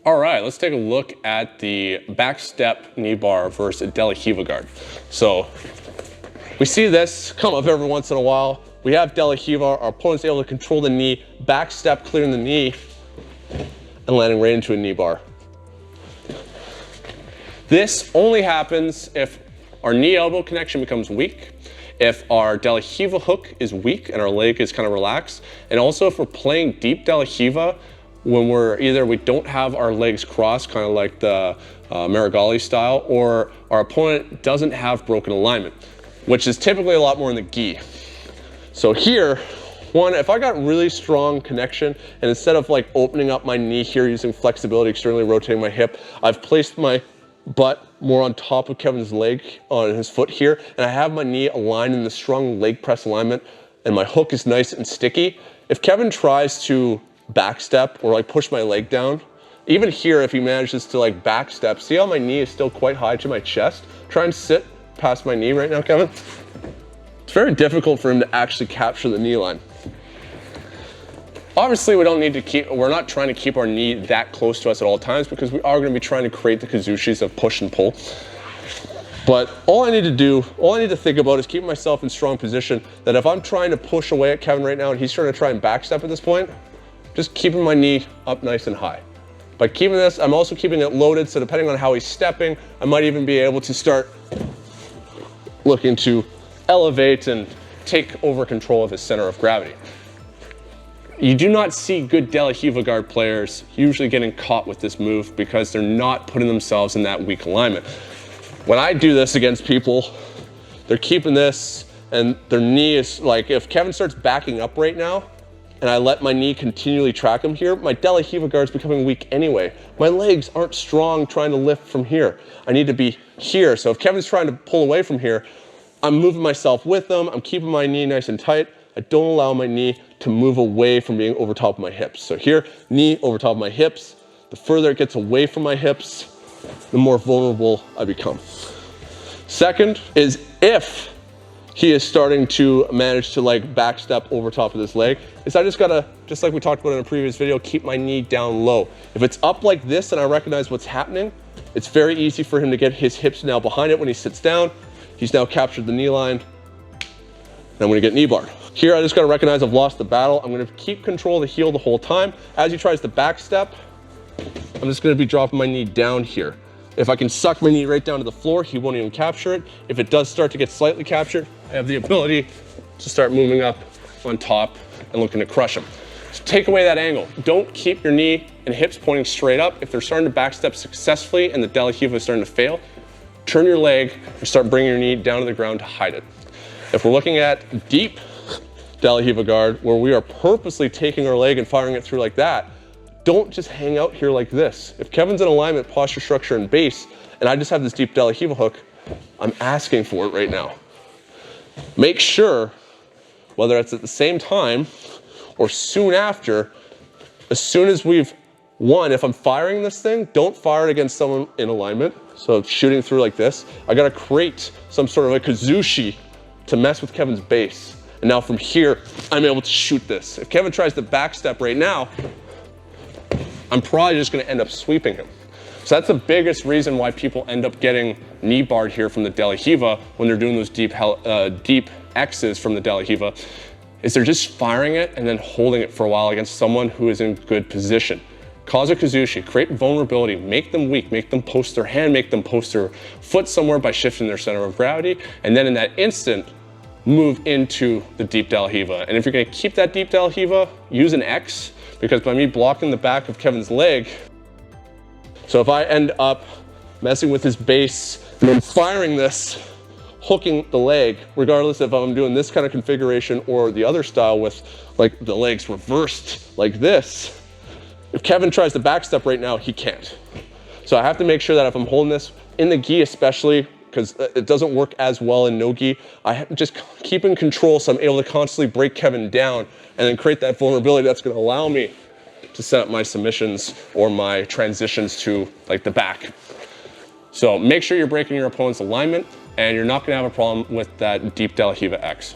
All right, let's take a look at the back step knee bar versus a De La Riva guard. So we see this come up every once in a while. We have De La Riva, our opponent's able to control the knee, back step, clearing the knee, and landing right into a knee bar. This only happens if our knee-elbow connection becomes weak, if our De La Riva hook is weak and our leg is kind of relaxed, and also if we're playing deep De La Riva when we don't have our legs crossed, kind of like the Marigali style, or our opponent doesn't have broken alignment, which is typically a lot more in the gi. So here, if I got really strong connection, and instead of like opening up my knee here using flexibility, externally rotating my hip, I've placed my butt more on top of Kevin's leg on his foot here, and I have my knee aligned in the strong leg press alignment, and my hook is nice and sticky. If Kevin tries to backstep or like push my leg down, even here, if he manages to like backstep, see how my knee is still quite high to my chest? Try and sit past my knee right now, Kevin. It's very difficult for him to actually capture the knee line. Obviously, we're not trying to keep our knee that close to us at all times, because we are going to be trying to create the kazushis of push and pull. But all I need to think about is keeping myself in strong position, that if I'm trying to push away at Kevin right now and he's trying to try and backstep at this point, just keeping my knee up nice and high. By keeping this, I'm also keeping it loaded, so depending on how he's stepping, I might even be able to start looking to elevate and take over control of his center of gravity. You do not see good De La Riva guard players usually getting caught with this move because they're not putting themselves in that weak alignment. When I do this against people, they're keeping this and their knee is like, if Kevin starts backing up right now and I let my knee continually track him here, my De La Riva guard's becoming weak anyway. My legs aren't strong trying to lift from here. I need to be here. So if Kevin's trying to pull away from here, I'm moving myself with him. I'm keeping my knee nice and tight. I don't allow my knee to move away from being over top of my hips. So here, knee over top of my hips. The further it gets away from my hips, the more vulnerable I become. Second is if he is starting to manage to like backstep over top of this leg, is I just gotta, just like we talked about in a previous video, keep my knee down low. If it's up like this and I recognize what's happening, it's very easy for him to get his hips now behind it when he sits down. He's now captured the knee line, and I'm gonna get knee barred. Here, I just gotta recognize I've lost the battle. I'm gonna keep control of the heel the whole time. As he tries to backstep, I'm just gonna be dropping my knee down here. If I can suck my knee right down to the floor, he won't even capture it. If it does start to get slightly captured, I have the ability to start moving up on top and looking to crush him. So take away that angle. Don't keep your knee and hips pointing straight up. If they're starting to backstep successfully and the De La Riva is starting to fail, turn your leg and start bringing your knee down to the ground to hide it. If we're looking at deep De La Riva guard, where we are purposely taking our leg and firing it through like that, don't just hang out here like this. If Kevin's in alignment, posture, structure, and base, and I just have this deep De La Riva hook, I'm asking for it right now. Make sure, whether it's at the same time or soon after, as soon as we've won, if I'm firing this thing, don't fire it against someone in alignment. So shooting through like this, I gotta create some sort of a kazushi to mess with Kevin's base. And now from here, I'm able to shoot this. If Kevin tries to backstep right now, I'm probably just gonna end up sweeping him. So that's the biggest reason why people end up getting knee barred here from the De La Riva when they're doing those deep X's from the De La Riva, is they're just firing it and then holding it for a while against someone who is in good position. Cause a kazushi, create vulnerability, make them weak, make them post their hand, make them post their foot somewhere by shifting their center of gravity, and then in that instant, move into the deep De La Riva. And if you're gonna keep that deep De La Riva, use an X, because by me blocking the back of Kevin's leg, so if I end up messing with his base and then firing this, hooking the leg, regardless if I'm doing this kind of configuration or the other style with like the legs reversed like this, if Kevin tries to backstep right now, he can't. So I have to make sure that if I'm holding this in the gi especially, because it doesn't work as well in no gi, I have to just keep in control so I'm able to constantly break Kevin down and then create that vulnerability that's gonna allow me to set up my submissions or my transitions to like the back. So make sure you're breaking your opponent's alignment and you're not gonna have a problem with that deep De La Riva X.